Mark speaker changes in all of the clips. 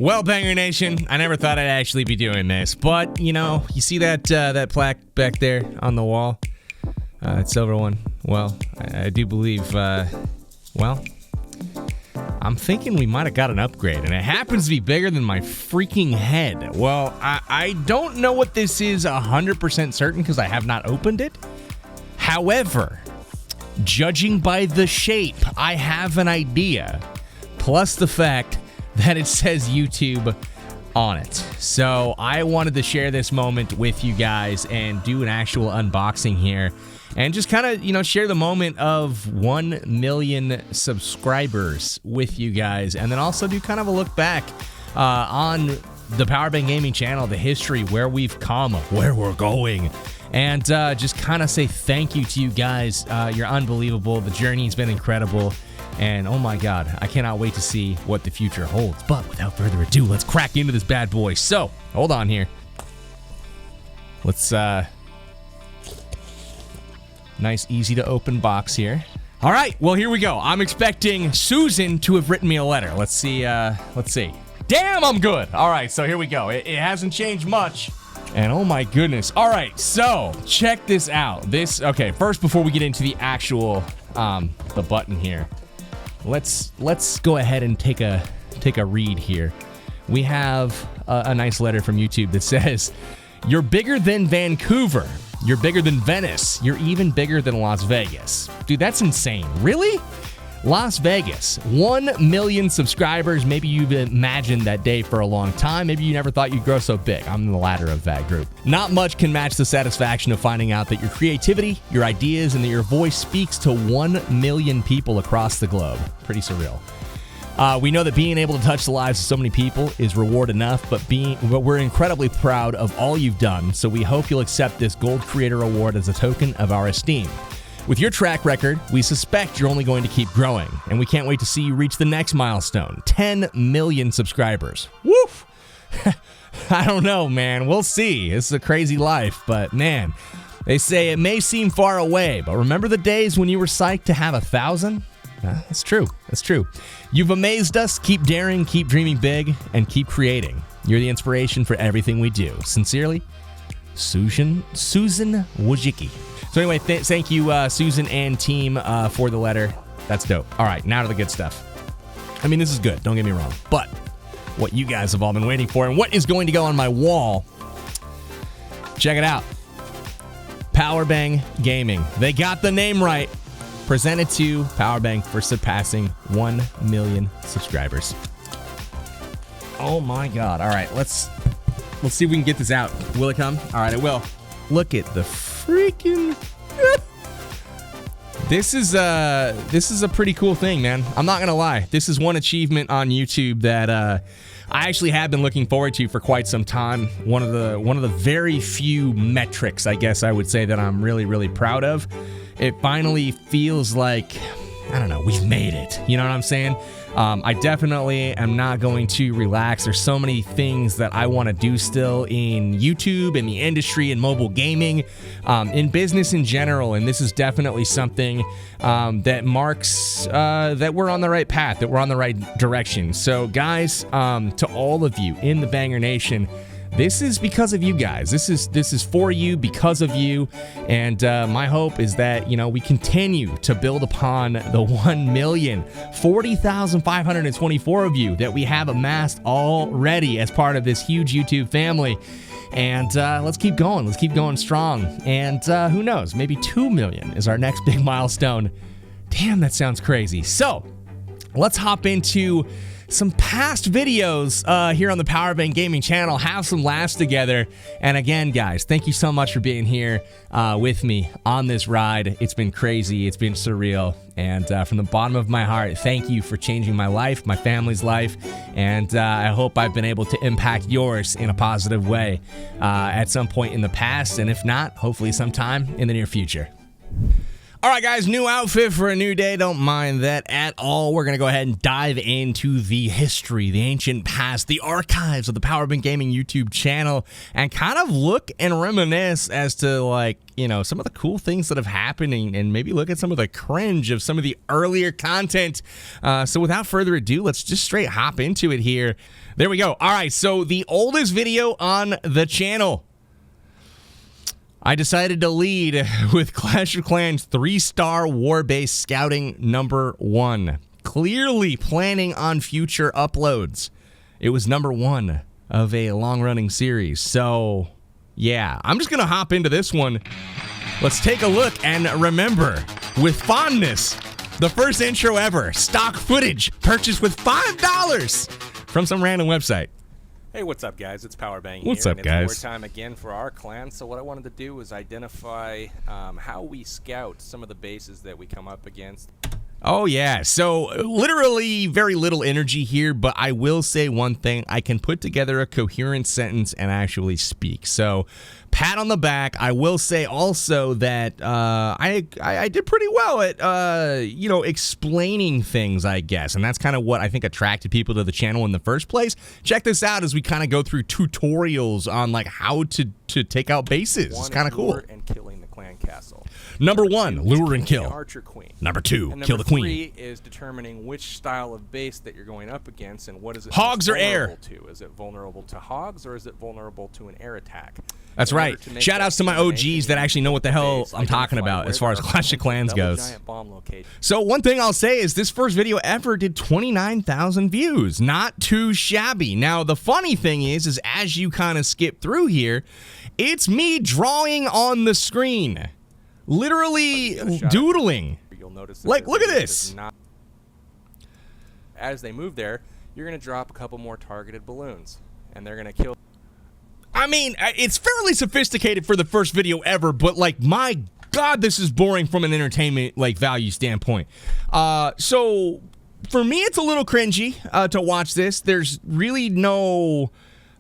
Speaker 1: Well, Banger Nation, I never thought I'd actually be doing this, but, you know, you see that plaque back there on the wall? That silver one? Well, I do believe, well, I'm thinking we might have got an upgrade, and it happens to be bigger than my freaking head. Well, I don't know what this is 100% certain because I have not opened it. However, judging by the shape, I have an idea, plus the fact that it says YouTube on it. So I wanted to share this moment with you guys and do an actual unboxing here and just kind of, you know, share the moment of 1 million subscribers with you guys, and then also do kind of a look back on the Powerbang Gaming channel, the history, where we've come, where we're going, and just kind of say thank you to you guys. You're unbelievable. The journey's been incredible. And oh my God, I cannot wait to see what the future holds. But without further ado, let's crack into this bad boy. So, hold on here. Let's, nice, easy to open box here. All right, well, here we go. I'm expecting Susan to have written me a letter. Let's see, Damn, I'm good. All right, so here we go. It hasn't changed much. And oh my goodness. All right, so check this out. Okay, first, before we get into the actual, the button here, let's go ahead and take a read here. We have a nice letter from YouTube that says, "You're bigger than Vancouver. You're bigger than Venice. You're even bigger than Las Vegas." Dude, that's insane. Really? Las Vegas, 1 million subscribers. Maybe you've imagined that day for a long time. Maybe you never thought you'd grow so big. I'm in the latter of that group. Not much can match the satisfaction of finding out that your creativity, your ideas, and that your voice speaks to 1 million people across the globe. Pretty surreal. We know that being able to touch the lives of so many people is reward enough, but we're incredibly proud of all you've done, so we hope you'll accept this Gold Creator Award as a token of our esteem. With your track record, we suspect you're only going to keep growing, and we can't wait to see you reach the next milestone, 10 million subscribers. Woof! I don't know, man. We'll see. This is a crazy life, but man, they say it may seem far away, but remember the days when you were psyched to have 1,000? That's true. That's true. You've amazed us. Keep daring, keep dreaming big, and keep creating. You're the inspiration for everything we do. Sincerely, Susan Wojcicki. So anyway, thank you, Susan and team, for the letter. That's dope. All right, now to the good stuff. I mean, this is good. Don't get me wrong. But what you guys have all been waiting for and what is going to go on my wall, check it out. Powerbang Gaming. They got the name right. Presented to Powerbang for surpassing 1 million subscribers. Oh my God. All right, let's see if we can get this out. Will it come? All right, it will. Look at the freaking... This is a pretty cool thing, man. I'm not gonna lie. This is one achievement on YouTube that I actually have been looking forward to for quite some time. One of the very few metrics, I guess I would say, that I'm really, really proud of. It finally feels like, I don't know, we've made it. You know what I'm saying? I definitely am not going to relax. There's so many things that I want to do still in YouTube, in the industry, in mobile gaming, in business in general. And this is definitely something that marks that we're on the right path, that we're on the right direction. So guys, to all of you in the Banger Nation, this is because of you guys. This is for you, because of you, and my hope is that, you know, we continue to build upon the 1,040,524 of you that we have amassed already as part of this huge YouTube family. And let's keep going. Let's keep going strong. And who knows? Maybe 2 million is our next big milestone. Damn, that sounds crazy. So let's hop into some past videos here on the Powerbang Gaming channel, have some laughs together. And again, guys, thank you so much for being here with me on this ride. It's been crazy. It's been surreal. And from the bottom of my heart, thank you for changing my life, my family's life. And I hope I've been able to impact yours in a positive way at some point in the past. And if not, hopefully sometime in the near future. All right, guys, new outfit for a new day. Don't mind that at all. We're going to go ahead and dive into the history, the ancient past, the archives of the Powerbang Gaming YouTube channel, and kind of look and reminisce as to, like, you know, some of the cool things that have happened and maybe look at some of the cringe of some of the earlier content. So without further ado, let's just straight hop into it here. There we go. All right, so the oldest video on the channel. I decided to lead with Clash of Clans 3-star war-based scouting #1. Clearly planning on future uploads. It was #1 of a long-running series. So, yeah, I'm just going to hop into this one. Let's take a look and remember, with fondness, the first intro ever, stock footage purchased with $5 from some random website.
Speaker 2: Hey, what's up, guys? It's Powerbang
Speaker 1: What's
Speaker 2: here,
Speaker 1: up,
Speaker 2: and
Speaker 1: guys?
Speaker 2: it's war time again for our clan. So what I wanted to do was identify how we scout some of the bases that we come up against.
Speaker 1: Oh, yeah. So literally very little energy here, but I will say one thing. I can put together a coherent sentence and actually speak. So pat on the back. I will say also that I did pretty well at, you know, explaining things, I guess. And that's kind of what I think attracted people to the channel in the first place. Check this out as we kind of go through tutorials on, like, how to take out bases. It's kind of cool.
Speaker 2: And killing the clan castle.
Speaker 1: #1, lure and kill.
Speaker 2: Archer queen.
Speaker 1: #2,
Speaker 2: And
Speaker 1: kill the queen.
Speaker 2: #3 is determining which style of base that you're going up against and what is it
Speaker 1: Hogs or air?
Speaker 2: vulnerable to. Is it vulnerable to hogs or is it vulnerable to an air attack?
Speaker 1: That's right. Shout outs to my OGs that actually know what the hell I'm talking about as far as Clash of Clans goes. So one thing I'll say is this first video ever did 29,000 views. Not too shabby. Now, the funny thing is as you kind of skip through here, it's me drawing on the screen. Literally doodling.
Speaker 2: You'll notice
Speaker 1: like, look at this.
Speaker 2: As they move there, you're going to drop a couple more targeted balloons, and they're going to kill.
Speaker 1: I mean, it's fairly sophisticated for the first video ever, but, like, my God, this is boring from an entertainment, like, value standpoint. So for me, it's a little cringy to watch this. There's really no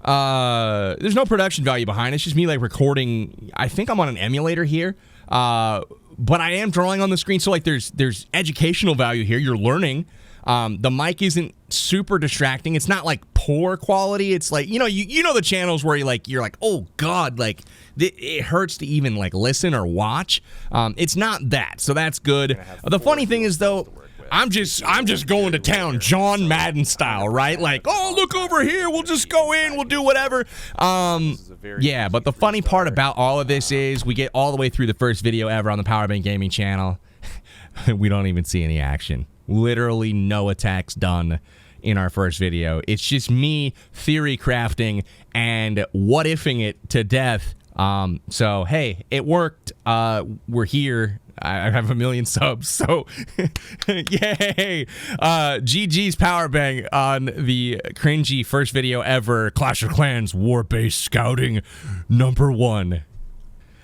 Speaker 1: production value behind it. It's just me, like, recording. I think I'm on an emulator here. But I am drawing on the screen, so, like, there's educational value here. You're learning. The mic isn't super distracting. It's not, like, poor quality. It's like, you know the channels where you're like, oh God, like it hurts to even, like, listen or watch. It's not that, so that's good. The funny thing is, though, I'm just going to town, John Madden style, right? Like, oh, look over here. We'll just go in. We'll do whatever. Yeah, but the funny part about all of this is we get all the way through the first video ever on the Powerbang Gaming channel. We don't even see any action. Literally no attacks done in our first video. It's just me theory crafting and what-ifing it to death. So, hey, it worked. We're here. I have 1 million subs, so yay! GG's Powerbang on the cringy first video ever, Clash of Clans War-Based Scouting #1.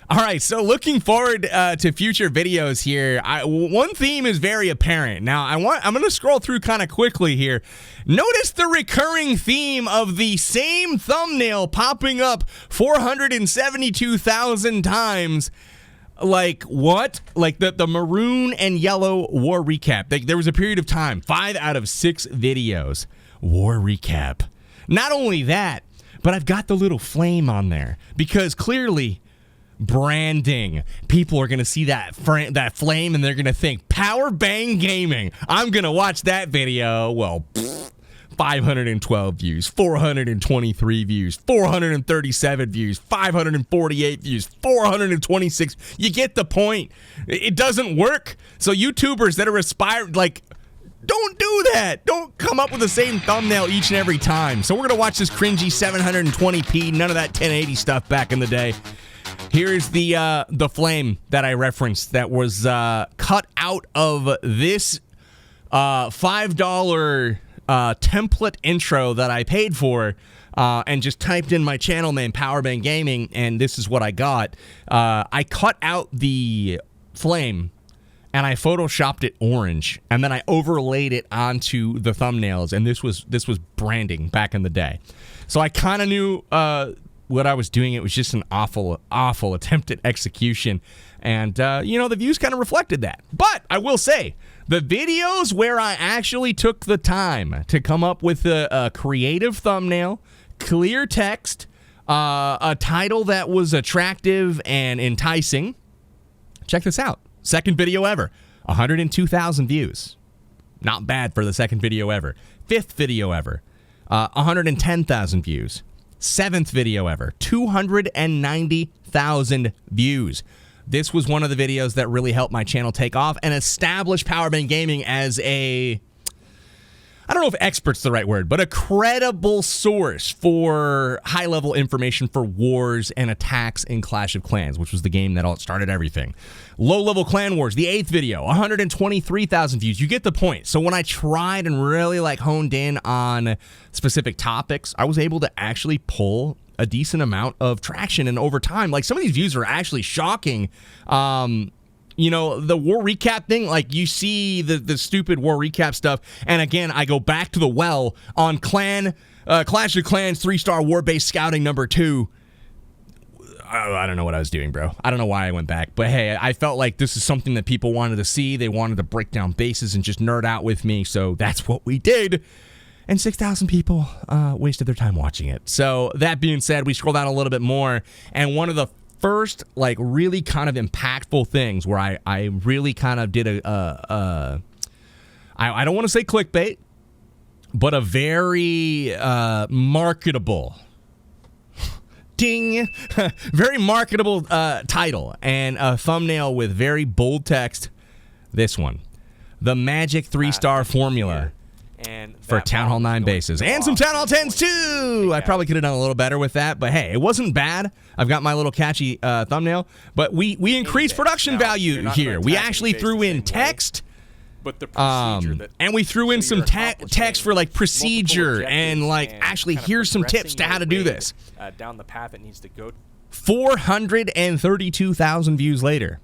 Speaker 1: All right, so looking forward to future videos here. One theme is very apparent. Now, I'm going to scroll through kind of quickly here. Notice the recurring theme of the same thumbnail popping up 472,000 times. Like, what? Like, the maroon and yellow war recap. There was a period of time, 5 out of 6 videos, war recap. Not only that, but I've got the little flame on there because clearly branding. People are going to see that flame and they're going to think Powerbang Gaming. I'm going to watch that video. Well, 512 views, 423 views, 437 views, 548 views, 426. You get the point. It doesn't work. So YouTubers that are aspiring, like, don't do that. Don't come up with the same thumbnail each and every time. So we're going to watch this cringy 720p, none of that 1080 stuff back in the day. Here's the flame that I referenced that was cut out of this $5 template intro that I paid for and just typed in my channel name, Powerbang Gaming, and this is what I got. I cut out the flame and I photoshopped it orange, and then I overlaid it onto the thumbnails, and this was branding back in the day. So I kind of knew what I was doing. It was just an awful attempt at execution. And, the views kind of reflected that. But I will say, the videos where I actually took the time to come up with a creative thumbnail, clear text, a title that was attractive and enticing. Check this out. Second video ever. 102,000 views. Not bad for the second video ever. Fifth video ever. 110,000 views. Seventh video ever. 290,000 views. This was one of the videos that really helped my channel take off and establish Powerbang Gaming as a, I don't know if expert's the right word, but a credible source for high-level information for wars and attacks in Clash of Clans, which was the game that all started everything. Low-level clan wars, the 8th video, 123,000 views. You get the point. So when I tried and really honed in on specific topics, I was able to actually pull a decent amount of traction, and over time, some of these views are actually shocking. The war recap thing, you see the stupid war recap stuff, and again, I go back to the well on Clash of Clans 3-star war-based scouting number 2. I don't know what I was doing, bro. I don't know why I went back, but hey, I felt like this is something that people wanted to see. They wanted to break down bases and just nerd out with me, so that's what we did. And 6,000 people wasted their time watching it. So that being said, we scroll down a little bit more, and one of the first, really kind of impactful things where I really kind of did I don't want to say clickbait, but a very marketable, ding, very marketable title and a thumbnail with very bold text. This one, the magic 3-star formula.
Speaker 2: And
Speaker 1: for Town Hall 9 bases. And some Town Hall 10s, too! I probably could have done a little better with that, but hey, it wasn't bad. I've got my little catchy thumbnail, but we increased production value here. We actually threw in text,
Speaker 2: but the procedure
Speaker 1: and we threw in some text for procedure and actually here's some tips to how to do this.
Speaker 2: Down the path it needs to go.
Speaker 1: 432,000 views later.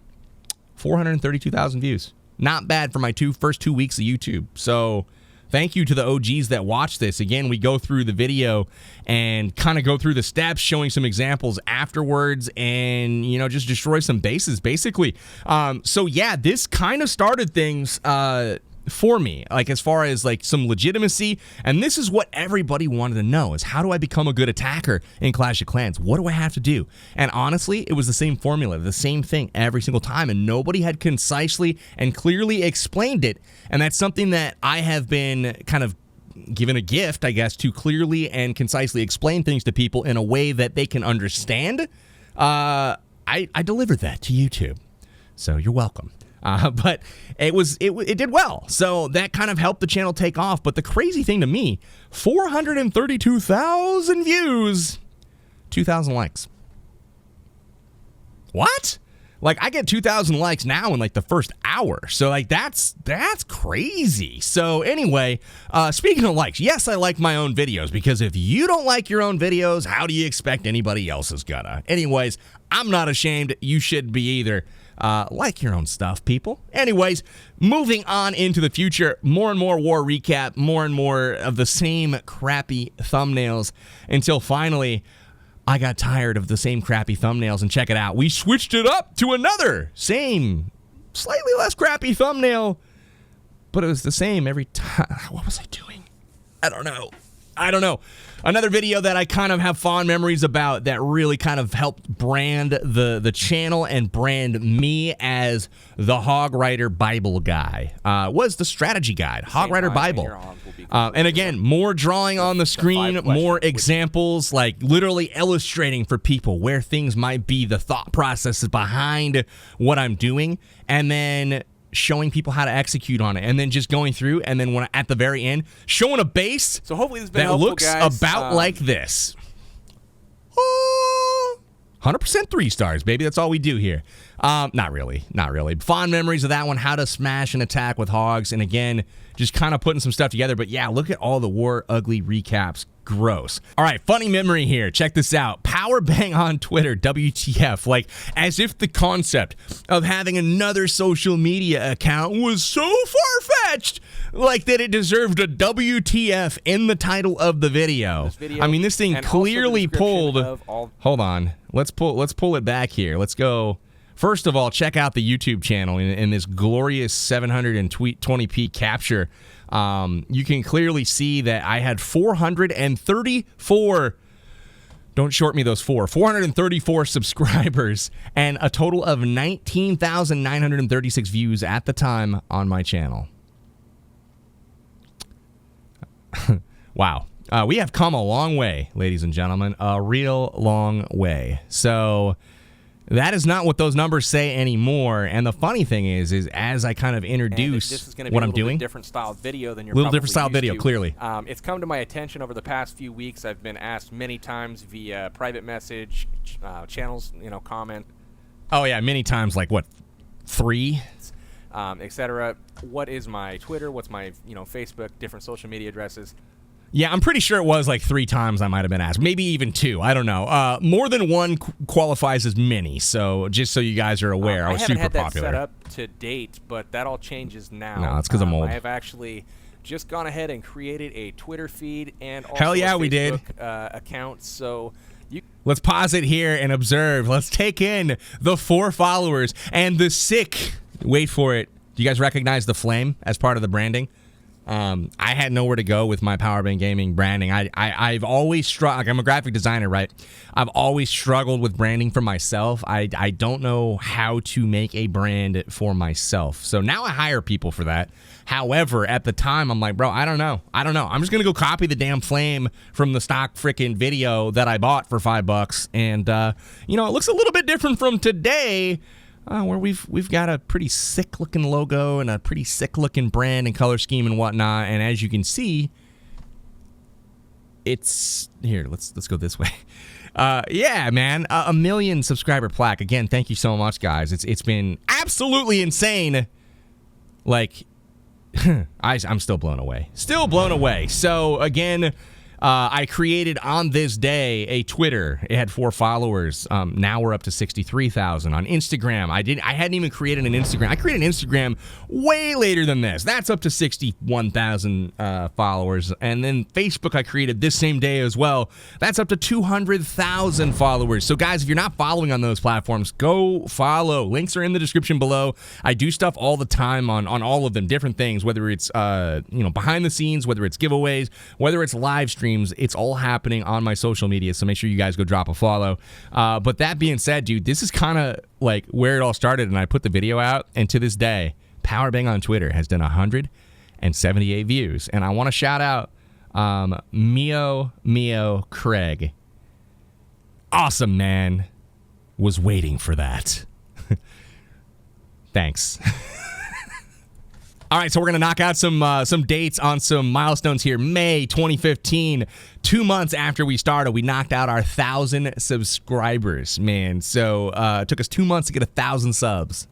Speaker 1: 432,000 views. Not bad for my first 2 weeks of YouTube. So thank you to the OGs that watch this. Again, we go through the video and kind of go through the steps, showing some examples afterwards and, just destroy some bases, basically. So, yeah, this kind of started things for me, as far as some legitimacy. And this is what everybody wanted to know, is how do I become a good attacker in Clash of Clans? What do I have to do? And honestly, it was the same formula, the same thing every single time, and nobody had concisely and clearly explained it. And that's something that I have been kind of given a gift, I guess, to clearly and concisely explain things to people in a way that they can understand. I delivered that to YouTube, so you're welcome. But it did well. So that kind of helped the channel take off. But the crazy thing to me, 432,000 views, 2,000 likes. What? I get 2,000 likes now in the first hour. So that's crazy. So anyway, speaking of likes, yes, I like my own videos, because if you don't like your own videos, how do you expect anybody else is gonna? Anyways, I'm not ashamed. You shouldn't be either. Like your own stuff, people. Anyways, moving on into the future, more and more war recap, more and more of the same crappy thumbnails, until finally I got tired of the same crappy thumbnails, and check it out. We switched it up to another same, slightly less crappy thumbnail, but it was the same every time. What was I doing? I don't know. Another video that I kind of have fond memories about that really kind of helped brand the channel and brand me as the Hog Rider Bible guy was the strategy guide, Hog Rider Bible. And again, more drawing on the screen, more examples, literally illustrating for people where things might be, the thought processes behind what I'm doing, and then showing people how to execute on it, and then just going through, and then when at the very end, showing a base
Speaker 2: so hopefully this has been
Speaker 1: that
Speaker 2: helpful,
Speaker 1: looks
Speaker 2: guys.
Speaker 1: about like this. 100% 3 stars, baby. That's all we do here. Not really. Fond memories of that one, how to smash an attack with hogs, and again, just kind of putting some stuff together. But yeah, look at all the war ugly recaps. Gross. All right, funny memory here. Check this out. Powerbang on Twitter, WTF. As if the concept of having another social media account was so far-fetched, that it deserved a WTF in the title of the video. I mean, this thing clearly pulled. Hold on. Let's pull it back here. Let's go First of all, check out the YouTube channel in this glorious 720p capture. You can clearly see that I had 434. Don't short me those 434 subscribers and a total of 19,936 views at the time on my channel. Wow. We have come a long way, ladies and gentlemen, a real long way. So that is not what those numbers say anymore. And the funny thing is as I kind of introduce
Speaker 2: this is gonna be
Speaker 1: what
Speaker 2: a
Speaker 1: I'm
Speaker 2: little
Speaker 1: doing,
Speaker 2: bit different style video than you're
Speaker 1: little
Speaker 2: probably
Speaker 1: different style
Speaker 2: used
Speaker 1: video,
Speaker 2: to.
Speaker 1: clearly.
Speaker 2: It's come to my attention over the past few weeks. I've been asked many times via private message, channels, comment.
Speaker 1: Oh yeah, many times, like what, 3?
Speaker 2: Etc. What is my Twitter? What's my Facebook? Different social media addresses.
Speaker 1: Yeah, I'm pretty sure it was like 3 times I might have been asked. Maybe even 2. I don't know. More than 1 qualifies as many. So just so you guys are aware, I was super popular.
Speaker 2: I haven't had that set up to date, but that all changes now.
Speaker 1: No, it's because I'm old.
Speaker 2: I have actually just gone ahead and created a Twitter feed and also
Speaker 1: Hell yeah,
Speaker 2: a
Speaker 1: we did.
Speaker 2: Facebook account. So
Speaker 1: let's pause it here and observe. Let's take in the 4 followers and the sick. Wait for it. Do you guys recognize the flame as part of the branding? I had nowhere to go with my Powerbang Gaming branding. I've always struggled. Like, I'm a graphic designer, right? I've always struggled with branding for myself. I don't know how to make a brand for myself. So now I hire people for that. However, at the time, I'm like, bro, I don't know. I'm just going to go copy the damn flame from the stock freaking video that I bought for $5. And, it looks a little bit different from today. Where we've got a pretty sick-looking logo and a pretty sick-looking brand and color scheme and whatnot. And as you can see, it's here. Let's go this way. Yeah, man, a million subscriber plaque. Again, thank you so much, guys. It's been absolutely insane. Like, I'm still blown away. Still blown away. So again, I created on this day a Twitter. It had 4 followers. Now we're up to 63,000 on Instagram. I hadn't even created an Instagram. I created an Instagram way later than this. That's up to 61,000 followers. And then Facebook I created this same day as well. That's up to 200,000 followers. So guys, if you're not following on those platforms, go follow. Links are in the description below. I do stuff all the time on all of them, different things, whether it's behind the scenes, whether it's giveaways, whether it's live streams. It's all happening on my social media, so make sure you guys go drop a follow. But that being said, dude, this is kind of like where it all started, and I put the video out, and to this day, Powerbang on Twitter has done 178 views. And I want to shout out Mio Craig. Awesome, man. Was waiting for that. Thanks. All right, so we're going to knock out some dates on some milestones here. May 2015, 2 months after we started, we knocked out our 1,000 subscribers, man. So it took us 2 months to get 1,000 subs.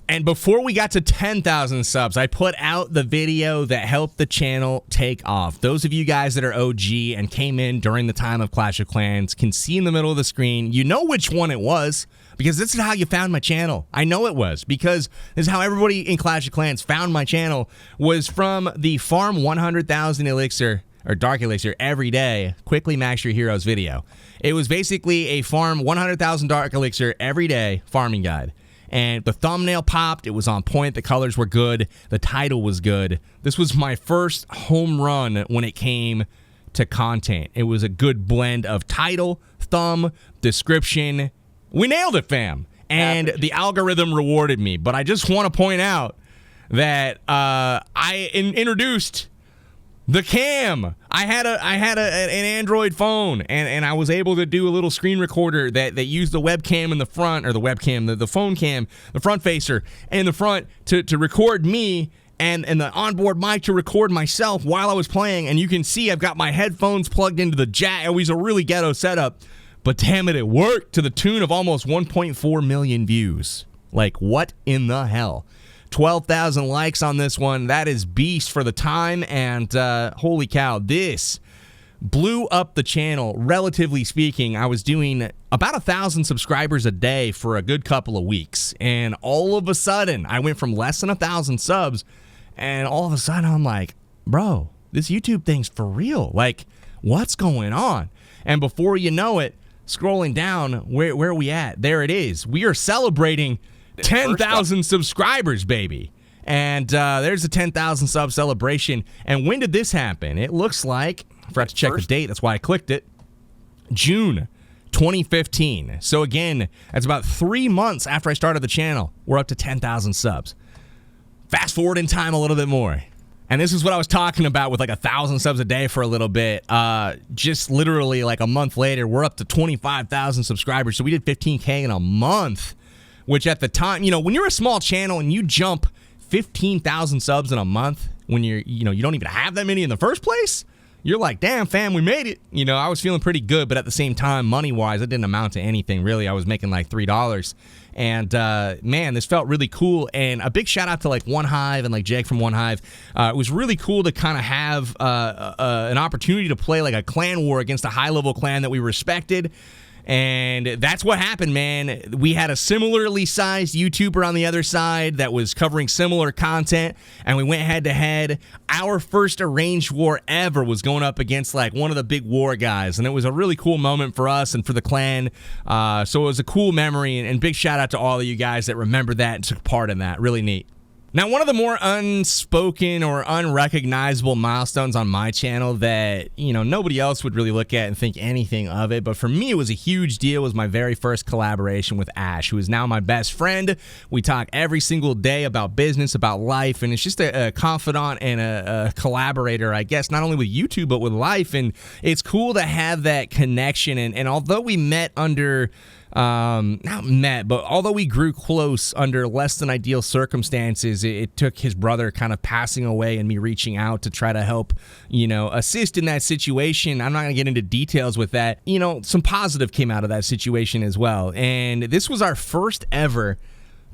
Speaker 1: And before we got to 10,000 subs, I put out the video that helped the channel take off. Those of you guys that are OG and came in during the time of Clash of Clans can see in the middle of the screen, you know which one it was, because this is how you found my channel. I know it was, because this is how everybody in Clash of Clans found my channel, was from the farm 100,000 elixir, or dark elixir, every day, quickly max your heroes video. It was basically a farm 100,000 dark elixir every day farming guide. And the thumbnail popped. It was on point. The colors were good. The title was good. This was my first home run when it came to content. It was a good blend of title, thumb, description. We nailed it, fam. And the algorithm rewarded me. But I just want to point out that I introduced the cam. I had an Android phone, and I was able to do a little screen recorder that used the webcam in the front, or the webcam, the phone cam, the front facer in the front to record me, and the onboard mic to record myself while I was playing. And you can see I've got my headphones plugged into the jack. It was a really ghetto setup, but damn it worked to the tune of almost 1.4 million views. Like, what in the hell? 12,000 likes on this one. That is beast for the time, and holy cow, this blew up the channel. Relatively speaking, I was doing about 1,000 subscribers a day for a good couple of weeks, and all of a sudden, I went from less than 1,000 subs, and all of a sudden, I'm like, bro, this YouTube thing's for real. Like, what's going on? And before you know it, scrolling down, where are we at? There it is. We are celebrating
Speaker 2: it.
Speaker 1: 10,000 subscribers, baby. And there's a 10,000 sub celebration. And when did this happen? It looks like, I forgot to check the date, that's why I clicked it, June 2015. So again, that's about 3 months after I started the channel. We're up to 10,000 subs. Fast forward in time a little bit more. And this is what I was talking about with like 1,000 subs a day for a little bit. Just literally like a month later, we're up to 25,000 subscribers. So we did 15K in a month, which at the time, you know, when you're a small channel and you jump 15,000 subs in a month, when you don't even have that many in the first place, you're like, damn, fam, we made it. You know, I was feeling pretty good, but at the same time, money-wise, it didn't amount to anything, really. I was making like $3. And, man, this felt really cool. And a big shout-out to, like, One Hive and, like, Jake from One Hive. It was really cool to kind of have an opportunity to play, like, a clan war against a high-level clan that we respected. And that's what happened, man. We had a similarly sized YouTuber on the other side that was covering similar content, and we went head-to-head. Our first arranged war ever was going up against, like, one of the big war guys, and it was a really cool moment for us and for the clan. So it was a cool memory, and big shout-out to all of you guys that remember that and took part in that. Really neat. Now, one of the more unspoken or unrecognizable milestones on my channel that, you know, nobody else would really look at and think anything of it, but for me it was a huge deal, was my very first collaboration with Ash, who is now my best friend. We talk every single day about business, about life, and it's just a confidant and a collaborator, I guess, not only with YouTube, but with life, and it's cool to have that connection, and although we met under... not met, but although we grew close under less than ideal circumstances, it took his brother kind of passing away and me reaching out to try to help, you know, assist in that situation. I'm not going to get into details with that. You know, some positive came out of that situation as well. And this was our first ever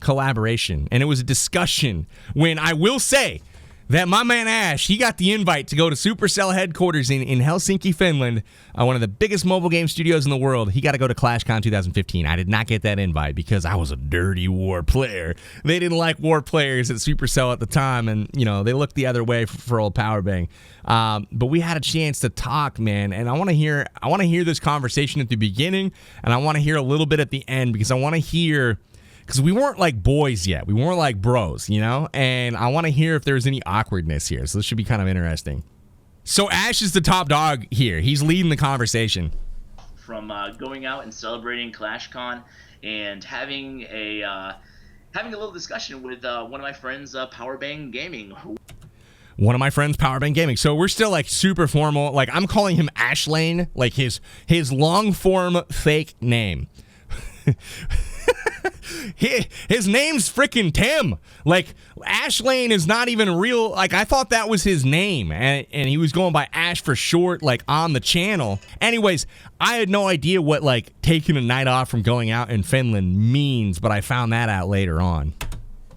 Speaker 1: collaboration. And it was a discussion when I will say that my man Ash, he got the invite to go to Supercell headquarters in Helsinki, Finland, one of the biggest mobile game studios in the world. He got to go to ClashCon 2015. I did not get that invite because I was a dirty war player. They didn't like war players at Supercell at the time, and, you know, they looked the other way for old Powerbang. But we had a chance to talk, man, and I want to hear this conversation at the beginning, and I want to hear a little bit at the end, because I want to hear... Because we weren't like boys yet. We weren't like bros, you know? And I want to hear if there's any awkwardness here. So this should be kind of interesting. So Ash is the top dog here. He's leading the conversation.
Speaker 3: From going out and celebrating ClashCon and having a little discussion with one of my friends, Powerbang Gaming.
Speaker 1: One of my friends, Powerbang Gaming. So we're still like super formal. Like I'm calling him Ashlane, like his long form fake name. His name's freaking Tim. Like, Ash Lane is not even real. Like, I thought that was his name, and he was going by Ash for short, like, on the channel. Anyways, I had no idea what, like, taking a night off from going out in Finland means, but I found that out later on.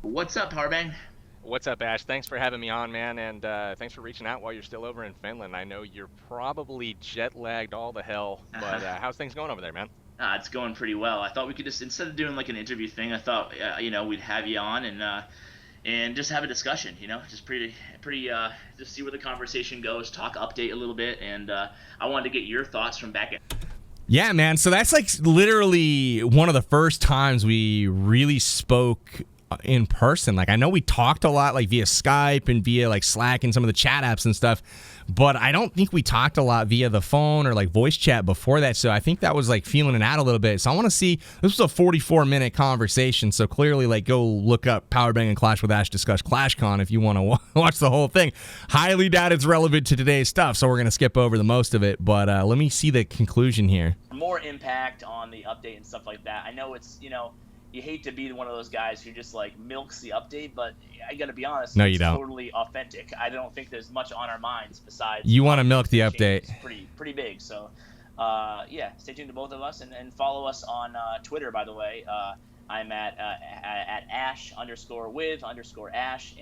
Speaker 3: What's up, Powerbang?
Speaker 2: What's up, Ash? Thanks for having me on, man, and thanks for reaching out while you're still over in Finland. I know you're probably jet-lagged all the hell, but how's things going over there, man?
Speaker 3: It's going pretty well. I thought we could just, instead of doing like an interview thing, I thought, you know, we'd have you on and just have a discussion, you know, just just see where the conversation goes, talk update a little bit, and I wanted to get your thoughts from back at...
Speaker 1: Yeah, man. So that's like literally one of the first times we really spoke in person. Like, I know we talked a lot, like via Skype and via like Slack and some of the chat apps and stuff, but I don't think we talked a lot via the phone or like voice chat before that. So I think that was like feeling it out a little bit. So I want to see, this was a 44-minute conversation. So clearly, like, go look up Powerbang and Clash with Ash discuss ClashCon if you want to watch the whole thing. Highly doubt it's relevant to today's stuff, so we're going to skip over the most of it. But let me see the conclusion here.
Speaker 3: More impact on the update and stuff like that. I know it's, you know, you hate to be one of those guys who just like milks the update, but I gotta be honest,
Speaker 1: no,
Speaker 3: it's
Speaker 1: you don't.
Speaker 3: Totally authentic. I don't think there's much on our minds besides
Speaker 1: you want to milk the update.
Speaker 3: It's pretty big. So yeah, stay tuned to both of us and follow us on Twitter, by the way. I'm at Ash_with_Ash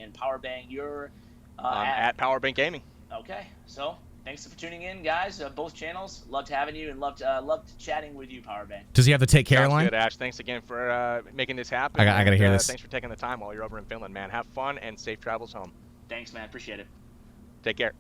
Speaker 3: and Powerbang. You're
Speaker 2: at Powerbang Gaming.
Speaker 3: Okay, so thanks for tuning in, guys. Both channels. Loved having you and loved chatting with you, Powerbang.
Speaker 1: Does he have the take care
Speaker 2: Sounds
Speaker 1: line?
Speaker 2: Good, Ash. Thanks again for making this happen.
Speaker 1: I gotta hear this.
Speaker 2: Thanks for taking the time while you're over in Finland, man. Have fun and safe travels home.
Speaker 3: Thanks, man. Appreciate it.
Speaker 2: Take care.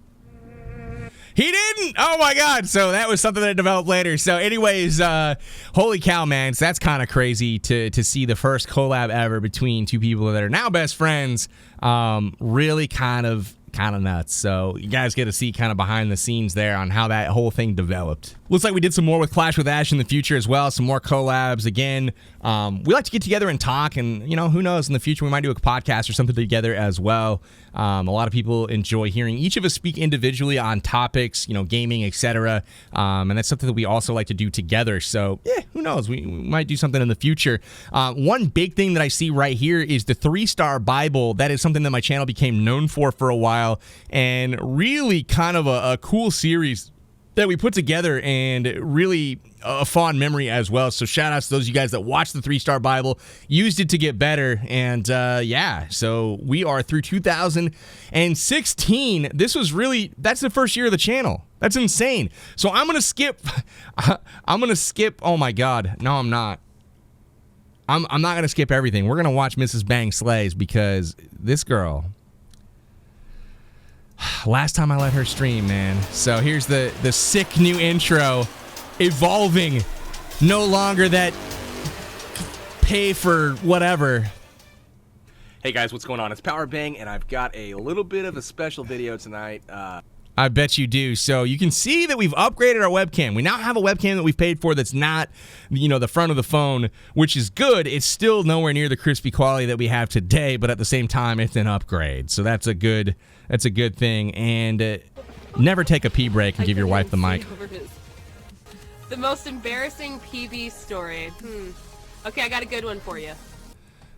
Speaker 1: He didn't. Oh my God. So that was something that developed later. So anyways, holy cow, man. So that's kind of crazy to see the first collab ever between two people that are now best friends. Really kind of nuts. So you guys get to see kind of behind the scenes there on how that whole thing developed. Looks like we did some more with Clash with Ash in the future as well. Some more collabs. Again, we like to get together and talk, and who knows, in the future we might do a podcast or something together as well. A lot of people enjoy hearing each of us speak individually on topics, gaming, etc. And that's something that we also like to do together. So yeah, who knows, we might do something in the future. One big thing that I see right here is the 3-star Bible. That is something that my channel became known for a while, and really kind of a cool series that we put together, and really a fond memory as well. So shout outs to those of you guys that watched the 3-star Bible, used it to get better, and yeah, so we are through 2016. That's the first year of the channel. That's insane. So I'm gonna skip oh my God, no, I'm not. I'm not gonna skip everything. We're gonna watch Mrs. Bang Slays, because this girl, last time I let her stream, man. So here's the sick new intro, evolving. No longer that pay for whatever.
Speaker 4: Hey guys, what's going on? It's Powerbang, and I've got a little bit of a special video tonight.
Speaker 1: I bet you do. So you can see that we've upgraded our webcam. We now have a webcam that we've paid for that's not, the front of the phone, which is good. It's still nowhere near the crispy quality that we have today, but at the same time, it's an upgrade. So that's a good thing. And never take a pee break and give your wife the mic.
Speaker 5: The most embarrassing PB story. Okay, I got a good one for you.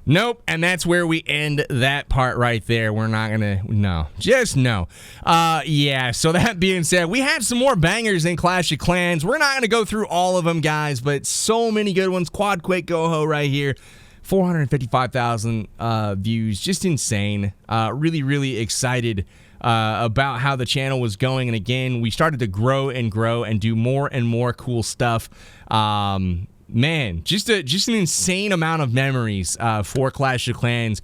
Speaker 1: Nope, and that's where we end that part right there. We're not gonna, no. Yeah, so that being said, we had some more bangers in Clash of Clans. We're not gonna go through all of them, guys, but so many good ones. Quad Quake Goho right here. 455,000 views, just insane. Really, really excited about how the channel was going. And again, we started to grow and do more and more cool stuff. Man, just an insane amount of memories for Clash of Clans.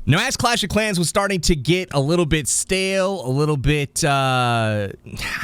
Speaker 1: Now, as Clash of Clans was starting to get a little bit stale, a little bit, I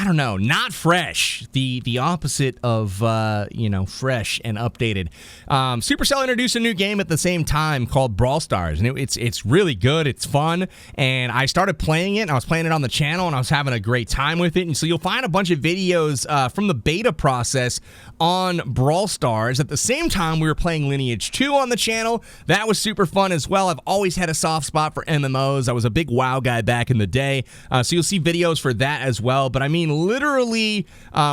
Speaker 1: don't know, not fresh, the opposite of, fresh and updated. Supercell introduced a new game at the same time called Brawl Stars, and it's really good, it's fun, and I started playing it, and I was playing it on the channel, and I was having a great time with it, and so you'll find a bunch of videos from the beta process on Brawl Stars. At the same time, we were playing Lineage 2 on the channel. That was super fun as well. I've always had a soft spot for MMOs. I was a big WoW guy back in the day, so you'll see videos for that as well. But I mean, literally,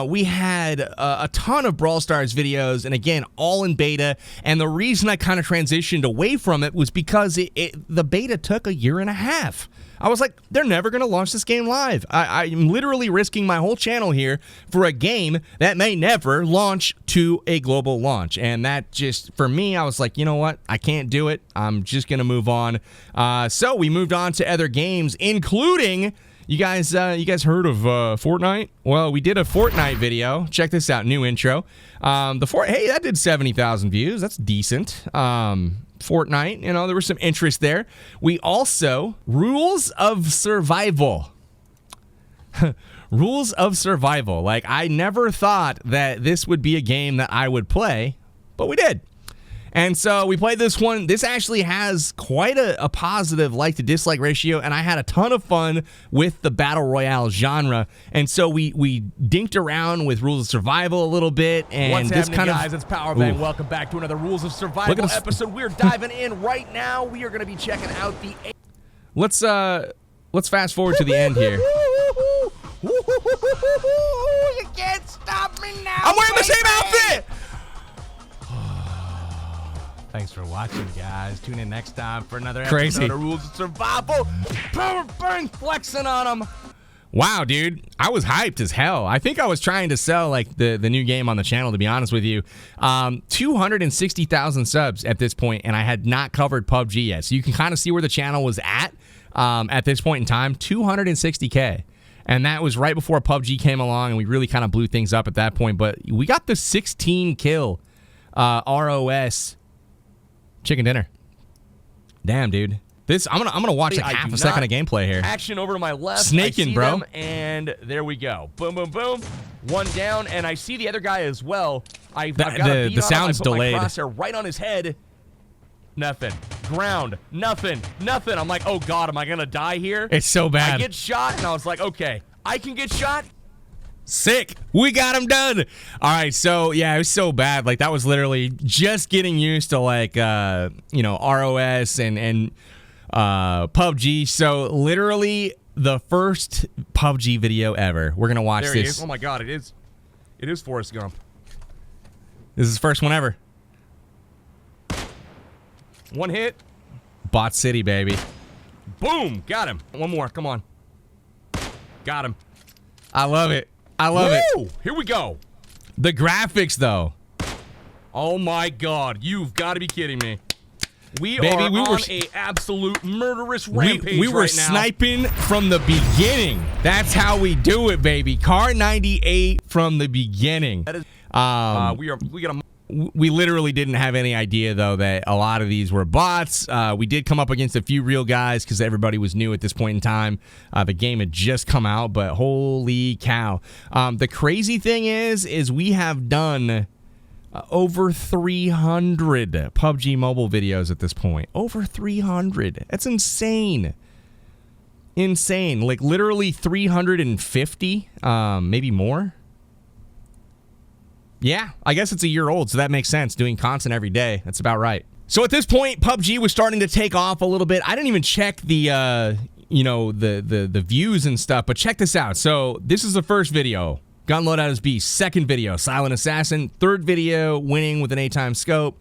Speaker 1: we had a ton of Brawl Stars videos, and again, all in beta. And the reason I kind of transitioned away from it was because the beta took 1.5 years. I was like, they're never going to launch this game live. I'm literally risking my whole channel here for a game that may never launch to a global launch. And that just, for me, I was like, you know what? I can't do it. I'm just going to move on. So we moved on to other games, including, you guys heard of Fortnite? Well, we did a Fortnite video. Check this out, new intro. Hey, that did 70,000 views. That's decent. Fortnite, there was some interest there. We also, Rules of Survival. Rules of Survival. Like, I never thought that this would be a game that I would play, but we did. And so we played this one. This actually has quite a positive like-to-dislike ratio, and I had a ton of fun with the Battle Royale genre. And so we dinked around with Rules of Survival a little bit. And
Speaker 4: what's
Speaker 1: this
Speaker 4: happening, guys? It's Powerbang. Welcome back to another Rules of Survival episode. We're diving in right now. We are going to be checking out the...
Speaker 1: Let's fast forward to the end here.
Speaker 4: You can't stop me now.
Speaker 1: I'm wearing the same outfit!
Speaker 4: Thanks for watching, guys. Tune in next time for another
Speaker 1: Crazy.
Speaker 4: episode of Rules of Survival. Powerbang, flexing on them.
Speaker 1: Wow, dude. I was hyped as hell. I think I was trying to sell like the new game on the channel, to be honest with you. 260,000 subs at this point, and I had not covered PUBG yet. So you can kind of see where the channel was at this point in time. 260K. And that was right before PUBG came along, and we really kind of blew things up at that point. But we got the 16 kill ROS chicken dinner. Damn, dude. I'm gonna watch like half a second of gameplay here.
Speaker 4: Action over to my left.
Speaker 1: Snaking, bro.
Speaker 4: And there we go. Boom, boom, boom. One down, and I see the other guy as well. I've got
Speaker 1: the sound's delayed.
Speaker 4: My crosshair right on his head. Nothing. Ground. Nothing. Nothing. I'm like, oh God, am I gonna die here?
Speaker 1: It's so bad.
Speaker 4: I get shot, and I was like, okay, I can get shot.
Speaker 1: Sick. We got him done. All right. So yeah, it was so bad. Like that was literally just getting used to like ROS and PUBG. So literally the first PUBG video ever. We're gonna watch
Speaker 4: there
Speaker 1: this.
Speaker 4: He is. Oh my God, it is Forrest Gump.
Speaker 1: This is the first one ever.
Speaker 4: One hit.
Speaker 1: Bot City, baby.
Speaker 4: Boom. Got him. One more. Come on. Got him.
Speaker 1: I love it. I love it.
Speaker 4: Here we go.
Speaker 1: The graphics, though.
Speaker 4: Oh my God! You've got to be kidding me. We
Speaker 1: were
Speaker 4: on a absolute murderous rampage
Speaker 1: we were
Speaker 4: right now.
Speaker 1: sniping from the beginning. That's how we do it, baby. Car 98 from the beginning.
Speaker 4: That is,
Speaker 1: we literally didn't have any idea, though, that a lot of these were bots. We did come up against a few real guys because everybody was new at this point in time. The game had just come out, but holy cow. The crazy thing is we have done over 300 PUBG mobile videos at this point. Over 300. That's insane. Insane. Like, literally 350, maybe more. Yeah, I guess it's a year old, so that makes sense. Doing content every day, that's about right. So at this point, PUBG was starting to take off a little bit. I didn't even check the views and stuff, but check this out. So this is the first video, gun loadout is beast. Second video, silent assassin. Third video, winning with an 8-time scope.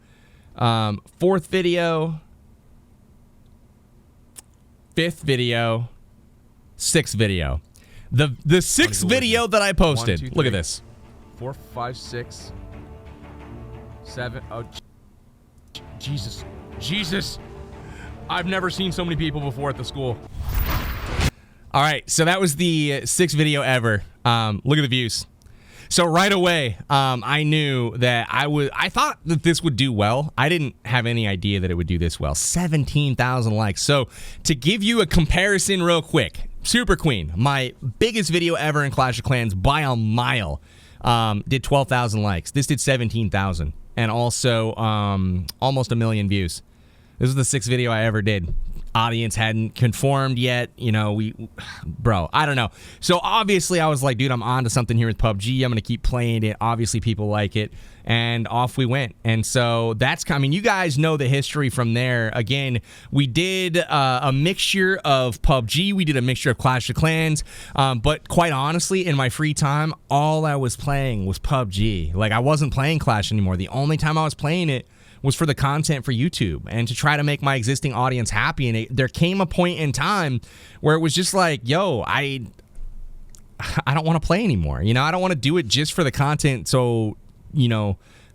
Speaker 1: Fourth video. Fifth video. Sixth video. The sixth video that I posted. 1, 2, look at this.
Speaker 4: 4, 5, 6, 7. Oh, Jesus. I've never seen so many people before at the school.
Speaker 1: All right, so that was the sixth video ever. Look at the views. So right away, I knew that I thought that this would do well. I didn't have any idea that it would do this well. 17,000 likes. So to give you a comparison real quick, Super Queen, my biggest video ever in Clash of Clans by a mile, did 12,000 likes. This did 17,000 and also almost 1 million views. This was the sixth video I ever did. Audience hadn't conformed yet, bro, I don't know. So obviously I was like, dude, I'm on to something here with PUBG. I'm gonna keep playing it. Obviously people like it, and off we went. And so you guys know the history from there. Again, we did a mixture of PUBG, we did a mixture of Clash of Clans, but quite honestly, in my free time, all I was playing was PUBG. Like, I wasn't playing Clash anymore. The only time I was playing it was for the content for YouTube and to try to make my existing audience happy. And there came a point in time where it was just like, yo, I don't want to play anymore. I don't want to do it just for the content so,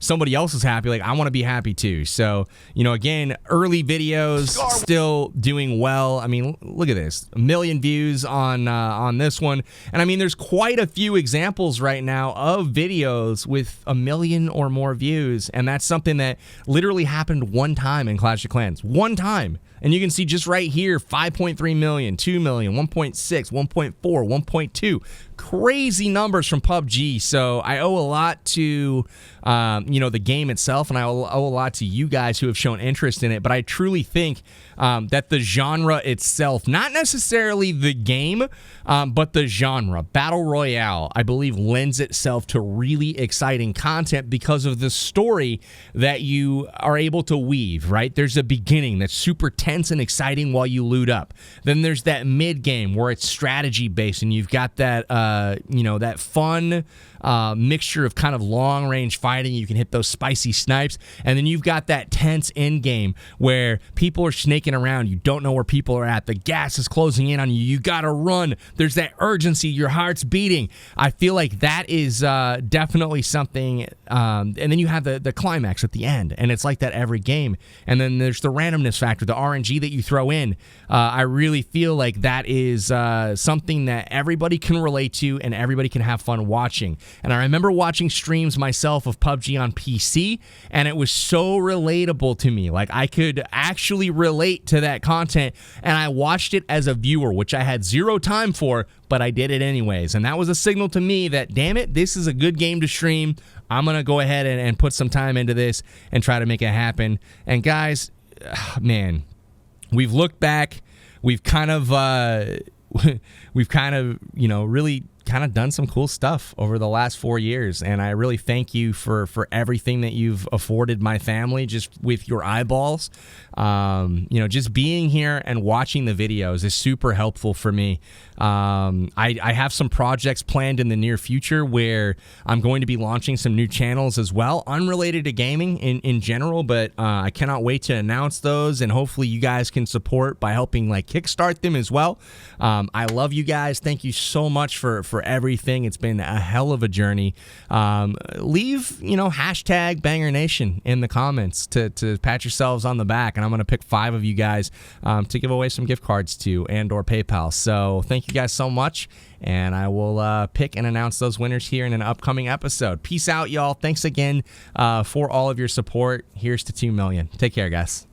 Speaker 1: somebody else is happy. Like, I want to be happy too. So, again, early videos still doing well. I mean, look at this, 1 million views on this one. And I mean, there's quite a few examples right now of videos with 1 million or more views. And that's something that literally happened one time in Clash of Clans. One time. And you can see just right here, 5.3 million, 2 million, 1.6, 1.4, 1.2. Crazy numbers from PUBG. So I owe a lot to, the game itself, and I owe a lot to you guys who have shown interest in it. But I truly think that the genre itself, not necessarily the game, but the genre, Battle Royale, I believe lends itself to really exciting content because of the story that you are able to weave, right? There's a beginning that's super tense and exciting while you loot up. Then there's that mid game where it's strategy based and you've got that, that fun mixture of kind of long range fighting. You can hit those spicy snipes. And then you've got that tense end game where people are snaking around. You don't know where people are at. The gas is closing in on you. You got to run. There's that urgency. Your heart's beating. I feel like that is definitely something. And then you have the climax at the end. And it's like that every game. And then there's the randomness factor, the RNG that you throw in. I really feel like that is something that everybody can relate to, and everybody can have fun watching. And I remember watching streams myself of PUBG on PC, and it was so relatable to me. Like, I could actually relate to that content, and I watched it as a viewer, which I had zero time for, but I did it anyways. And that was a signal to me that, damn it, this is a good game to stream. I'm going to go ahead and put some time into this and try to make it happen. And guys, man, we've looked back. We've kind of, really kind of done some cool stuff over the last 4 years, and I really thank you for everything that you've afforded my family just with your eyeballs. Just being here and watching the videos is super helpful for me. I have some projects planned in the near future where I'm going to be launching some new channels as well, unrelated to gaming in general, but I cannot wait to announce those, and hopefully you guys can support by helping kickstart them as well. I love you guys. Thank you so much for everything. It's been a hell of a journey. Leave, hashtag Banger Nation in the comments to pat yourselves on the back, and I'm going to pick 5 of you guys to give away some gift cards to and/or PayPal. So thank you guys so much, and I will pick and announce those winners here in an upcoming episode. Peace out, y'all. Thanks again for all of your support. Here's to 2 million. Take care, guys.